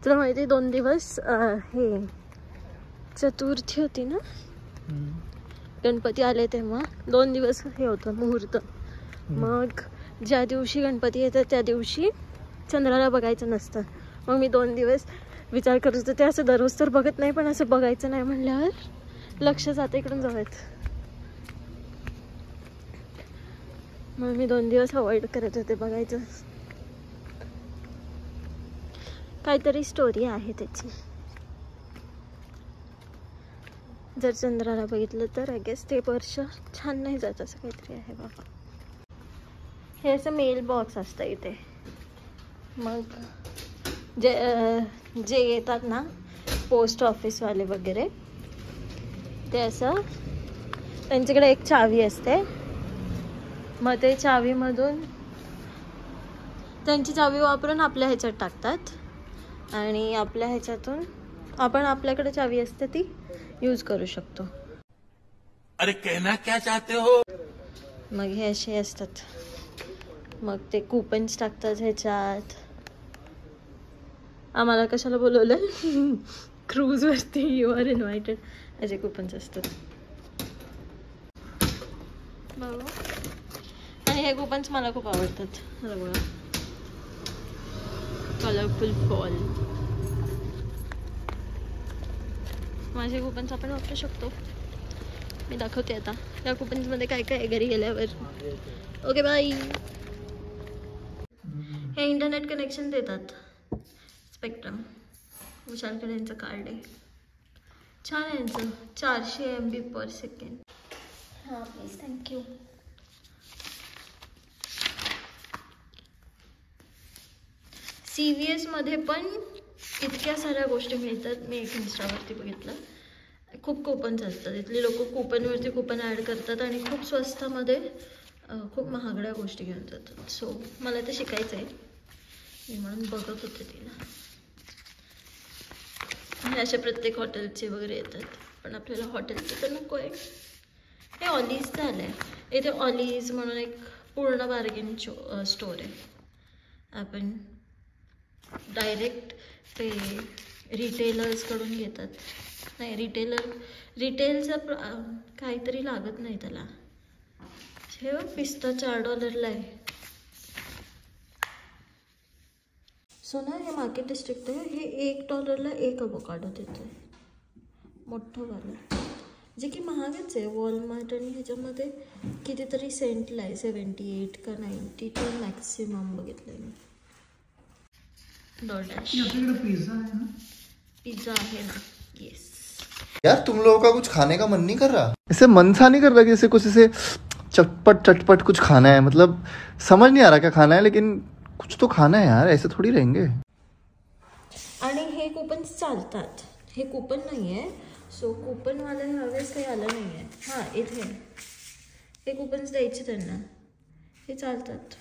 तुला माहिती 2 दिवस हे चतुर्थी होती ना, गणपती आले तेव्हा 2 दिवस हे होतं मुहूर्त. मग ज्या दिवशी गणपती येतात त्या दिवशी चंद्राला बघायचं नसतं. मग मी 2 दिवस विचार करत होते, ते असं दररोज तर बघत नाही, पण असं बघायचं नाही म्हणल्यावर लक्ष जातं इकडून जाऊयात. मग मी 2 दिवस अवॉइड करत होते बघायचं. काहीतरी स्टोरी आहे त्याची. जर चंद्राला बघितलं तर आय गेस ते वर्ष छान नाही जात, असं काहीतरी आहे बाबा. हे असं मेल बॉक्स असतं इथे. मग जे येतात ना पोस्ट ऑफिसवाले वगैरे, ते असं त्यांच्याकडे एक चावी असते. मग ते चावीमधून त्यांची चावी वापरून आपल्या ह्याच्यात टाकतात आणि आपल्या ह्याच्यातून आपण आपल्याकडे चावी असते ती यूज करू शकतो. अरे कहना क्या चाहते हो. मग हे असे असतात. मग ते कूपन्स टाकतात ह्याच्यात. आम्हाला कशाला बोलवलं क्रूजवरती, यू आर इन्व्हायटेड, असे कूपन्स असतात. बघा, आणि हे कूपन्स मला खूप आवडतात. बघा, कलरफुल फॉल. माझे कूपन्स आपण वापरू शकतो. मी दाखवते आता या कूपन्समध्ये काय काय घरी गेल्यावर. Okay bye. हे इंटरनेट कनेक्शन देतात, स्पेक्ट्रम. विशालकडे यांचं कार्ड आहे, छान आहे यांचं, 400 MB/s. हां प्लीज, थँक्यू. CVS मध्ये पण इतक्या साऱ्या गोष्टी मिळतात. मी एक इंस्टावरती बघितलं, खूप कूपन्स असतात. इथली लोक कूपनवरती कूपन ॲड करतात आणि खूप स्वस्तामध्ये खूप महागड्या गोष्टी घेऊन जातात. सो मला ते शिकायचं आहे, मी म्हणून बघत होते तिला. आणि अशा प्रत्येक हॉटेलचे वगैरे येतात, पण आपल्याला हॉटेलचे तर नको आहे. हे ऑलीजचं आलं आहे. इथे ऑलीज म्हणून एक पूर्ण बार्गेन स्टोर आहे. आपण डायरेक्ट ते रिटेलर्सकडून घेतात. नाही, रिटेलचं काहीतरी लागत नाही त्याला. हे पिस्ता $4 आहे. सो ना, हे मार्केट डिस्ट्रिक्ट आहे. हे $1 एक अवोकाडो देतं, मोठं वालं, जे की महागच आहे. वॉलमार्ट आणि ह्याच्यामध्ये कितीतरी सेंटला आहे, 78 का 92 मॅक्सिमम बघितलं मी. डोरडॅश. पिज्जा है ना? पिज्जा है ना, यस. यार तुम लोगों का कुछ खाने का मन नहीं कर रहा? ऐसे मन सा नहीं कर रहा कि ऐसे कुछ ऐसे चटपट कुछ खाना है? मतलब समझ नहीं आ रहा क्या खाना है, लेकिन कुछ तो खाना है यार, ऐसे थोड़ी रहेंगे. आणि हे कूपन चालतात, हे कूपन नाही आहे. सो कूपनवाला ह्यावेळेस काही आलं नाही आहे. हां, इथे हे कूपन्स द्यायचे त्यांना, हे चालतात.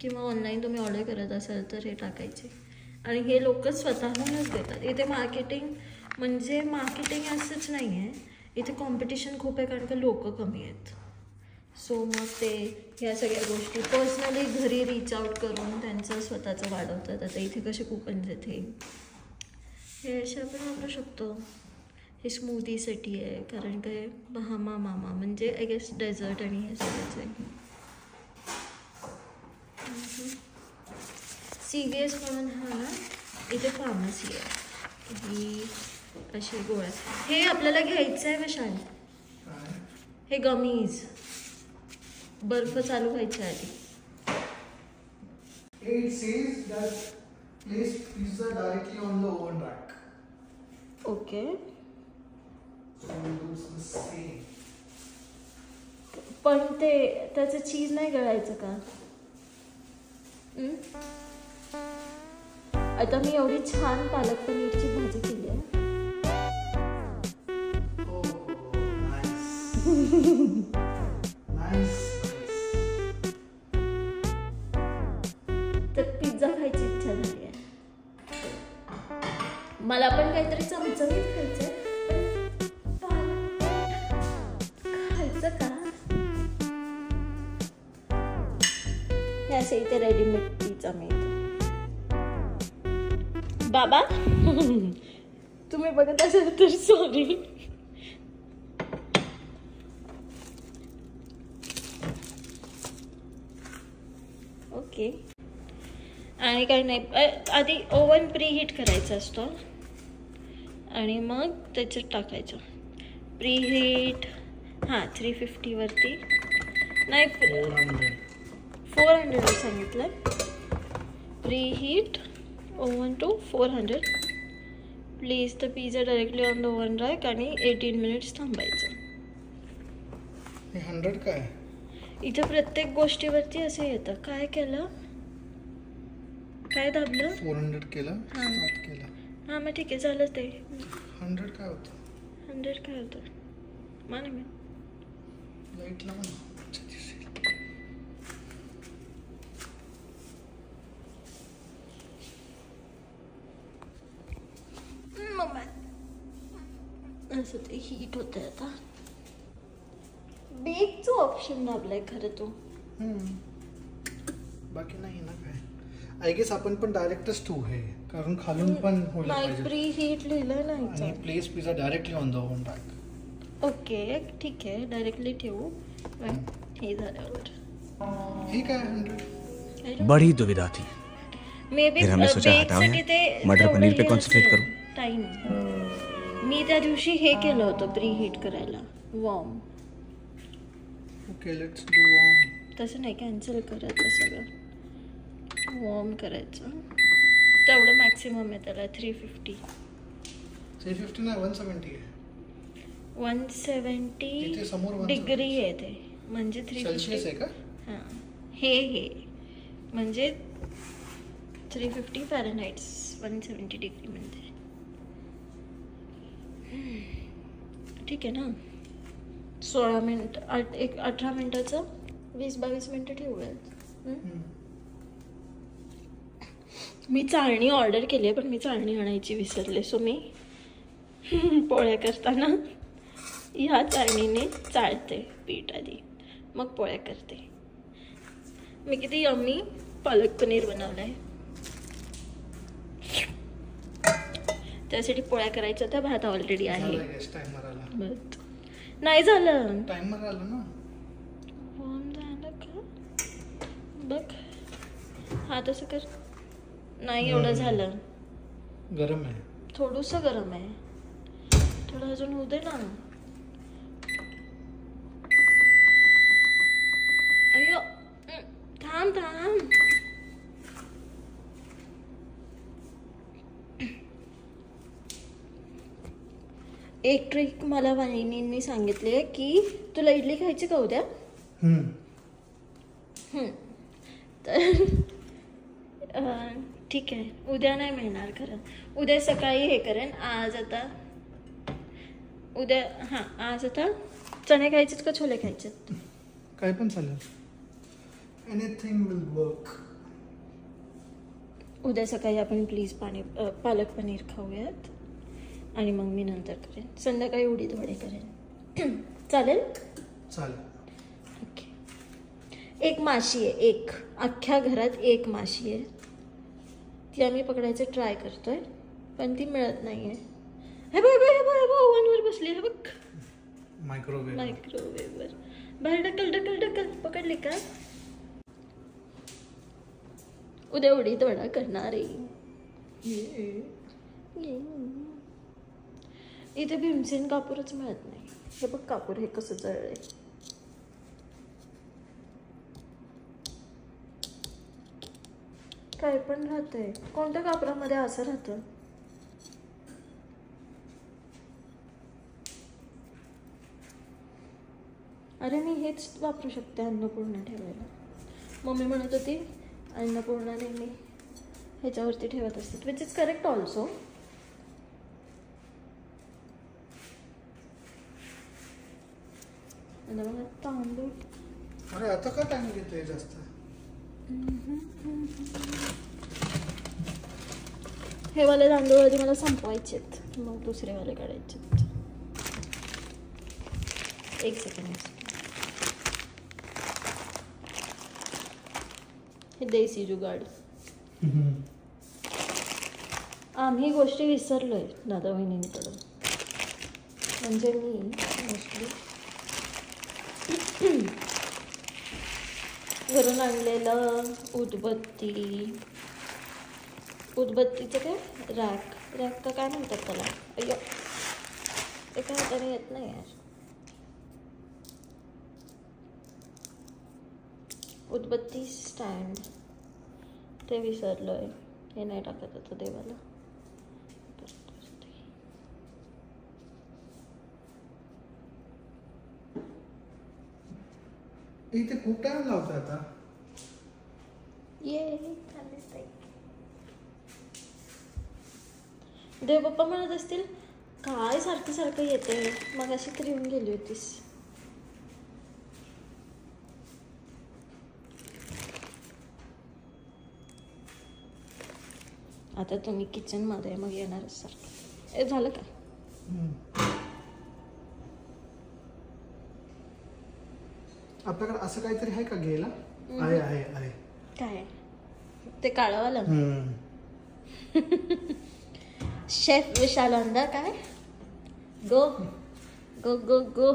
किंवा ऑनलाईन तुम्ही ऑर्डर करत असाल तर हे टाकायचे. आणि हे लोक स्वतःहूनच देतात. इथे मार्केटिंग म्हणजे मार्केटिंग असंच नाही आहे, इथे कॉम्पिटिशन खूप आहे, कारण का लोक कमी आहेत. सो मग ते ह्या सगळ्या गोष्टी पर्सनली घरी रीच आउट करून त्यांचं स्वतःचं वाढवतात. आता इथे कसे कूपन्स येते, हे असे आपण वापरू शकतो. हे स्मूदीसाठी आहे, कारण काय बहामा मामा म्हणजे आय गेस डेझर्ट आणि हे सगळंच आहे. CVS म्हणून हा ना इथे फार्मसी आहे. ही अशी गोळ्या, हे आपल्याला घ्यायचं आहे विशाल. हे गमीज बर्फ चालू व्हायच्या आधी. It says that place pizza directly on the oven rack. Okay. So we'll do the same. पण ते त्याचं चीज नाही गळायचं का? आता मी एवढी छान पालक पनीरची भाजी केली आहे. तर पिझ्झा खायची इच्छा झाली आहे. मला पण काहीतरी चमचमीत खायचंय, पण खायचं का? हे असे इथे रेडीमेड पिझ्झा मिळतो. बाबा तुम्ही बघत असाल तर सॉरी. ओके. आणि काही नाही, आधी ओव्हन प्रीहीट करायचा असतो आणि मग त्याच्यात टाकायचं. प्रीहीट 350 वरती नाही 400 सांगितलं. Preheat oven to 400. Place the pizza directly on the oven rack आणि 18 मिनिट्स थांबायचं. 100 काय इथं प्रत्येक गोष्टीवरती असं येतं. काय केलं, काय दाबलं, 400 केलं, स्टार्ट केलं. हां मग ठीक आहे, झालं ते. 100 काय होतं? 100 काय होतं माने मी लाईट लावून असं ते हीट होतंय आता. बेकचं ऑप्शन दाबलाय खरं तू. बाकी नाही ना काय. आय गेस आपण पण डायरेक्टच ठेवू हे, कारण खालून पण व्हायला नाही पाहिजे. प्री हीट लिहिलं आणि नाही. Place pizza directly on the oven rack. Okay ठीक आहे, डायरेक्टली ठेवू. हे झाल्यावर हे काय 100? बड़ी दुविधा थी. मे बी फिर हमने सोचा हटाओ यार, मटर पनीर पे कॉन्सेंट्रेट करो. टाइम मी त्या दिवशी हे केलं होतं प्री हीट करायला, warm. Okay let's do warm. तसं नाही, कॅन्सल करायचं सगळं, वॉर्म करायचं. तेवढं मॅक्सिमम आहे त्याला. 350 नाही 170 आहे. 170 इथे समोर 170 डिग्री आहे ते, म्हणजे सेल्सिअस 350. आहे का? हां हे म्हणजे 350 फॅरनहाइट 170 डिग्री म्हणते. ठीक आहे ना. 16 मिनिट 18 मिनिटाचं 20-22 मिनिटं ठेवूयात. मी चाळणी ऑर्डर केली आहे, पण मी चाळणी आणायची विसरले. सो मी पोळ्या करताना ह्या चाळणीने चाळते पीठ आधी, मग पोळ्या करते. मी किती यम्मी पालक पनीर बनवलं आहे. त्यासाठी पोळ्या करायच्या होत्या, भात ऑलरेडी आहे. टाइमर आला. बट नाही झालं. टाइमर आला ना. वॉर्म झालं का बघ. हा तसं कर. नाही एवढं झालं, गरम आहे. थोडंसं गरम आहे. थोडं अजून होऊ दे ना. अय्यो थांब थांब. एक ट्रिक मला वाहिनींनी सांगितली आहे की तुला इडली खायची का उद्या. तर ठीक आहे, उद्या नाही मिळणार खरं. उद्या सकाळी हे करेन. आज आता उद्या आज आता चणे खायचेत का छोले खायचेत? काय पण चालेल. Anything will work. उद्या सकाळी आपण प्लीज पालक पनीर खाऊयात आणि मग मी नंतर करेन. संध्याकाळी उडीद वडे करेन. चालेल? चालेल. ओके. एक माशी आहे, एक अख्ख्या घरात एक माशी आहे. ती आम्ही पकडायचं ट्राय करतोय, पण ती मिळत नाही आहे. हे बघ हे बघ हे बघ ओव्हनवर बसली. हे बघ मायक्रोवेव्हवर. बाहेर ढकल ढकल ढकल. पकडली का? उद्या उडीद वडा करणार आहे. इथे भीमसेन कापूरच मिळत नाही. हे बघ कापूर हे कसं जळलंय. काय पण राहतंय. कोणत्या कापरामध्ये असं राहतं? अरे मी हेच वापरू शकते अन्नपूर्णा ठेवायला. मम्मी म्हणत होती अन्नपूर्णा नेहमी ह्याच्यावरती ठेवत असतात, विच इज करेक्ट ऑल्सो. तांदूळ. अरे आता का टाइम घेतोय जास्त? हे वाले तांदूळ आधी मला संपवायचेत, मग दुसरे वाले काढायचे. एक सेकंड. हे देसी जुगाड. आम्ही गोष्टी विसरलोय दादा वहिनींकडून, म्हणजे मी मोस्टली घरून आणलेलं उदबत्तीचं काय रॅक का काय म्हणतात त्याला, अय्यो एका हाताने येत नाही यार, उदबत्ती स्टँड ते विसरलोय. हे नाही टाकत आता देवाला. इथे खूप टाइम लावतोय आता. ये देव बाप्पा म्हणत असतील काय सारखं सारखं येते, मग अशी तर येऊन गेली होतीस. आता तुम्ही किचन मध्ये मग येणारच सारखं. हे झालं का? आपल्याकडे असं काहीतरी आहे का घ्यायला? आहे आहे आहे. काय ते काळावाला शेफ विशाल अंदा काय गो गो गो गो.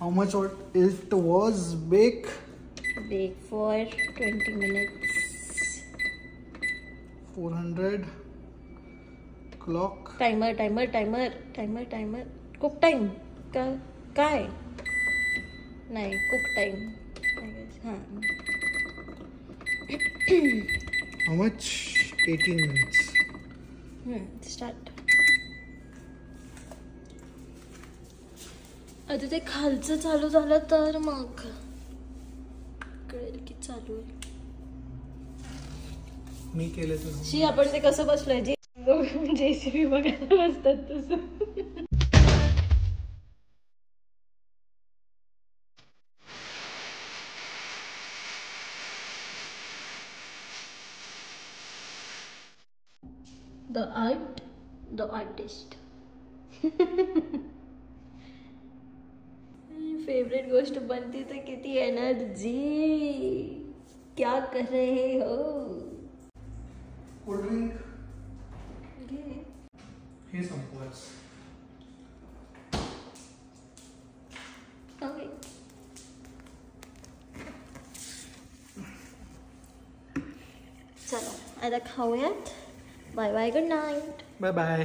How much it was bake? Bake for 20 minutes. 400 clock. Timer cook time का काय नाही कुक टाइम. हां How much? 18 minutes. स्टार्ट. आता ते खालचं चालू झालं तर मग कळेल की चालू आहे. मी केलं तर शी आपण ते कसं बसलोय JCB बघायला बसतात तसं. The artist. फेवरेट गोष्ट बनती तो किती एनर्जी. क्या कर रहे हो? कोल्ड ड्रिंक हे संपवाच. ओके चला आता खाऊयात. Bye bye, good night. Bye bye.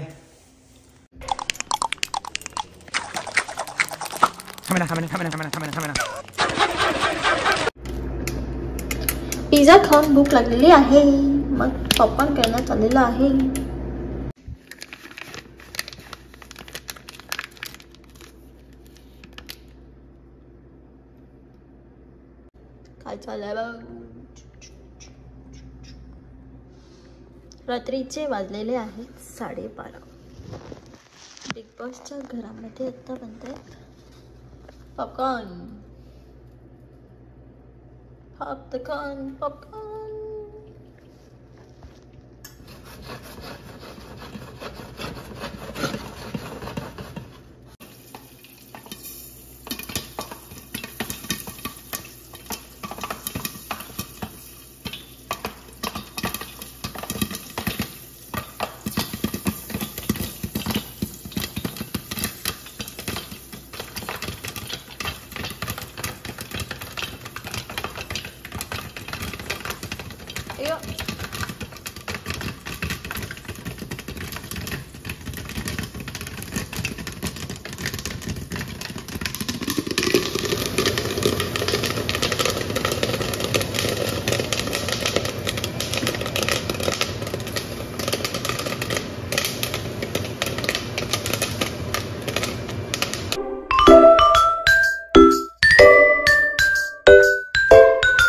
Pizza खाऊन भूक लागलेली आहे, मग पॉपकॉर्न करण्यात आलेला आहे. काय चाललंय बघ. रात्रीचे वाजलेले आहेत 12:30. बिग बॉसच्या घरामध्ये आता बनतायत पॉपकॉर्न. पॉपकॉर्न.